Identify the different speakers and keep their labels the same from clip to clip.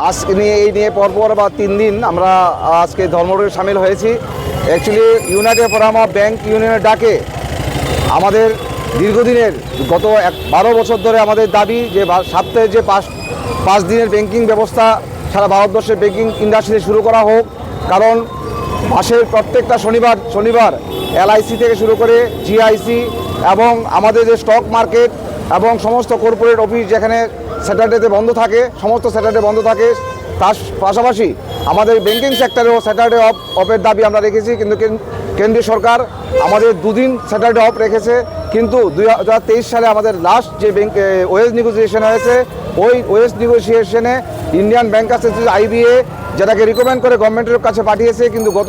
Speaker 1: আজকে এই নিয়ে পরপর বা 3 দিন আমরা আজকে ধর্মঘটে সামিল হয়েছি। Actually United forum of bank ইউনিয়নের ডাকে আমাদের দীর্ঘদিনের গত 12 বছর ধরে আমাদের দাবি যে সপ্তাহে যে 5 দিনের ব্যাংকিং ব্যবস্থা সারা ভারতবর্ষে ব্যাংকিং ইন্ডাস্ট্রিতে শুরু করা হোক। কারণ মাসের প্রত্যেকটা শনিবার LIC থেকে শুরু করে GIC এবং আমাদের যে স্টক মার্কেট এবং সমস্ত কর্পোরেট অফিস যেখানে স্যাটারডেতে বন্ধ থাকে, সমস্ত স্যাটারডে বন্ধ থাকে। তার পাশাপাশি আমাদের ব্যাংকিং সেক্টরেও স্যাটারডে অফের দাবি আমরা রেখেছি, কিন্তু কেন্দ্রীয় সরকার আমাদের 2 দিন স্যাটারডে অফ রেখেছে। কিন্তু 2023 সালে আমাদের লাস্ট যে ওয়েজ নেগোসিয়েশন হয়েছে, ওই ওয়েজ নেগোসিয়েশনে ইন্ডিয়ান ব্যাংকার্স অ্যাসোসিয়েশন IBA যেটাকে রিকমেন্ড করে গভর্নমেন্টের কাছে পাঠিয়েছে, কিন্তু গত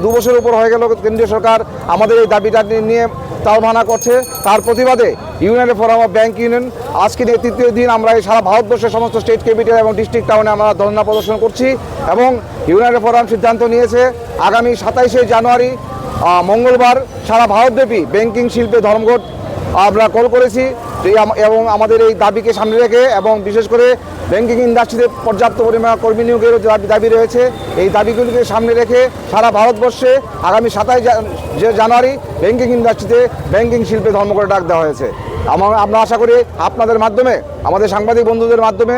Speaker 1: 2 বছরের উপর হয়ে গেল কেন্দ্রীয় সরকার আমাদের এই দাবিটা নিয়ে তালমানা করছে। তার প্রতিবাদে United forum of bank union আজকে নিয়ে 3য় দিন আমরা এই সারা ভারতবর্ষের সমস্ত স্টেট ক্যাপিটাল এবং ডিস্ট্রিক্ট টাউনে আমরা ধর্ণা প্রদর্শন করছি। এবং ইউনাইটেড ফোরাম সিদ্ধান্ত নিয়েছে আগামী 27শে জানুয়ারি মঙ্গলবার সারা ভারতব্যাপী ব্যাংকিং শিল্পে ধর্মঘট আমরা কল করেছি। এবং আমাদের এই দাবিকে সামনে রেখে এবং বিশেষ করে ব্যাংকিং ইন্ডাস্ট্রিতে পর্যাপ্ত পরিমাণ কর্মী নিয়োগেরও দাবি রয়েছে, এই দাবিগুলিকে সামনে রেখে সারা ভারতবর্ষে আগামী 27 জানুয়ারি ব্যাংকিং ইন্ডাস্ট্রিতে ব্যাংকিং শিল্পে ধর্মঘটে ডাক দেওয়া হয়েছে। আমরা আশা করি আপনাদের মাধ্যমে, আমাদের সাংবাদিক বন্ধুদের মাধ্যমে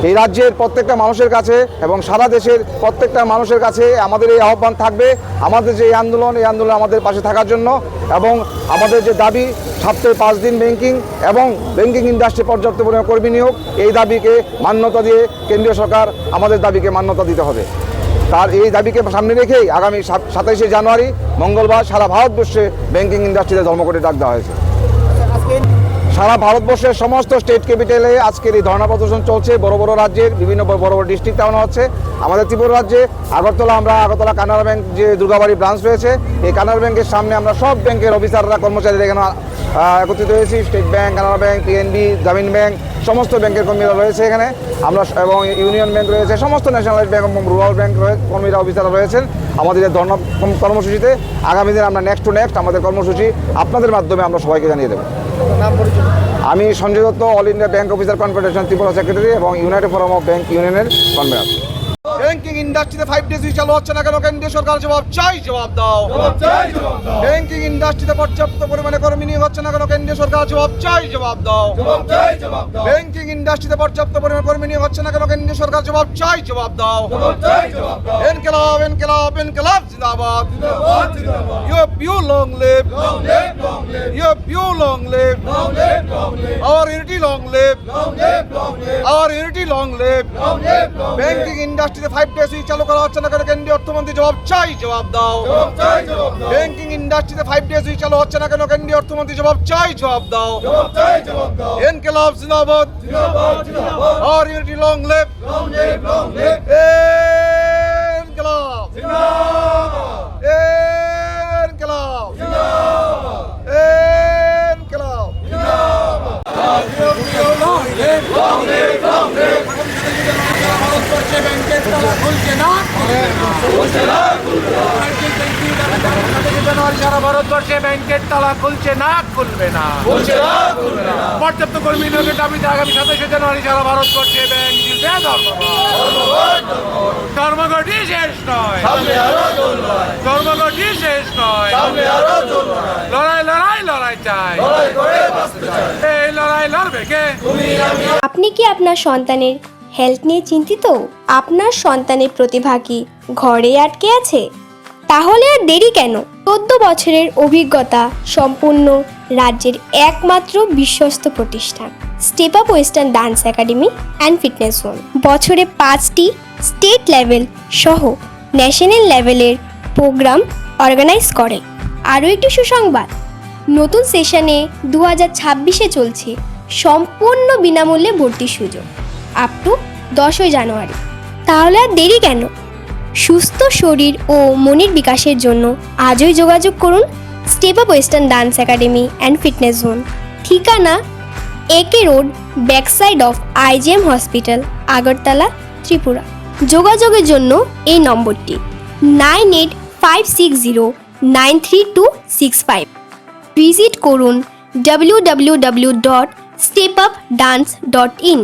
Speaker 1: এই রাজ্যের প্রত্যেকটা মানুষের কাছে এবং সারা দেশের প্রত্যেকটা মানুষের কাছে আমাদের এই আহ্বান থাকবে, আমাদের যে এই আন্দোলন আমাদের পাশে থাকার জন্য। এবং আমাদের যে দাবি সপ্তাহে 5 দিন ব্যাংকিং এবং ব্যাংকিং ইন্ডাস্ট্রি পর্যাপ্ত পরিমাণ কর্মী নিয়োগ, এই দাবিকে মান্যতা দিয়ে কেন্দ্রীয় সরকার আমাদের দাবিকে মান্যতা দিতে হবে। তার এই দাবিকে সামনে রেখেই আগামী 27শে জানুয়ারি মঙ্গলবার সারা ভারতবর্ষে ব্যাংকিং ইন্ডাস্ট্রিতে ধর্মঘটে ডাক দেওয়া হয়েছে। সারা ভারতবর্ষের সমস্ত স্টেট ক্যাপিটালে আজকের এই ধর্ণা প্রদর্শন চলছে। বড় বড় রাজ্যের বিভিন্ন বড় বড় ডিস্ট্রিক্ট টাউন হচ্ছে। আমাদের ত্রিপুরা রাজ্যে আগরতলা কানাড়া ব্যাংক যে দুর্গাবাড়ি ব্রাঞ্চ রয়েছে, এই কানাড়া ব্যাংকের সামনে আমরা সব ব্যাংকের অফিসাররা কর্মচারীরা এখানে একত্রিত হয়েছি। State bank, Canara bank, PNB, Gramin bank সমস্ত ব্যাংকের কর্মীরা রয়েছে এখানে। আমরা এবং ইউনিয়ন ব্যাংক রয়েছে, সমস্ত ন্যাশনালাইজড ব্যাংক এবং রুরাল ব্যাংক কর্মীরা অফিসাররা রয়েছেন আমাদের এই ধর্ণা কর্মসূচিতে। আগামী দিন আমরা নেক্সট আমাদের কর্মসূচি আপনাদের মাধ্যমে আমরা সবাইকে জানিয়ে দেবো। আমি Sanjay Dutta, all India bank officer confederation Tripura secretary এবং ইউনাইটেড ফোরাম অফ ব্যাংক ইউনিয়নের কনভেনার। ব্যাংকিং ইন্ডাস্ট্রিতে 5 ডেজ উইক চালু হচ্ছে না কেন? কেন্দ্রীয় সরকার জবাব চাই, জবাব দাও। ব্যাংকিং ইন্ডাস্ট্রিতে পর্যাপ্ত পরিমাণে কর্মী নিয়োগ হচ্ছে না কেন? কেন্দ্রীয় সরকার জবাব চাই, জবাব দাও। ব্যাংকিং ইন্ডাস্ট্রিতে পর্যাপ্ত পরিমাণে কর্মী নিয়োগ হচ্ছে না কেন? কেন্দ্রীয় সরকার জবাব চাই, জবাব দাও। ইনকিলাব ইনকিলাব ইনকিলাব জিন্দাবাদ। You long live, you long live, our unity long live, our unity long live. Banking ইন্ডাস্ট্রিতে 5 ডেজ উইক চালু করা হচ্ছে না কেন? কেন্দ্রীয় অর্থমন্ত্রী জবাব চাই, জবাব দাও। ব্যাংকিং ইন্ডাস্ট্রিতে 5 ডেজ উইক চালু হচ্ছে না কেন? কেন্দ্রীয় অর্থমন্ত্রী জবাব চাই, জবাব দাও। ইনকিলাব জিন্দাবাদ, আওয়ার ইউনিটি লং লিভ, ইনকিলাব জিন্দাবাদ, ইনকিলাব জিন্দাবাদ, ইনকিলাব জিন্দাবাদ। ব্যাংকের তালা খুলছে না, সারা ভারতবর্ষে ব্যাংকের তালা খুলছে না, খুলবে না। পর্যাপ্ত কর্মী নিয়োগের দাবিতে আগামী 27শে জানুয়ারি সারা ভারতবর্ষে ব্যাংক শিল্পে ধর্মঘটই শেষ নয়, ধর্মঘটই শেষ নয়। লড়াই লড়াই লড়াই চাই, এই লড়াই লড়বে কে?
Speaker 2: আপনি কি আপনার সন্তানের হেলথ নিয়ে চিন্তিত? আপনার সন্তানের প্রতিভা কি ঘরে আটকে আছে? তাহলে আর দেরি কেন? 14 বছরের অভিজ্ঞতা সম্পূর্ণ রাজ্যের একমাত্র বিশ্বস্ত প্রতিষ্ঠান step up western dance academy and fitness zone বছরে 5টি স্টেট লেভেল সহ ন্যাশনাল লেভেলের প্রোগ্রাম অর্গানাইজ করে। আরও একটি সুসংবাদ, নতুন সেশনে 2026-এ চলছে সম্পূর্ণ বিনামূল্যে ভর্তির সুযোগ আপ টু 10 জানুয়ারি। তাহলে আর দেরি কেন? সুস্থ শরীর ও মনের বিকাশের জন্য আজই যোগাযোগ করুন step up western dance academy and fitness zone. ঠিকানা AK road, backside of IGM hospital, Agartala, Tripura. যোগাযোগের জন্য এই নম্বরটি 9856093265। ভিজিট করুন www.stepupdance.in।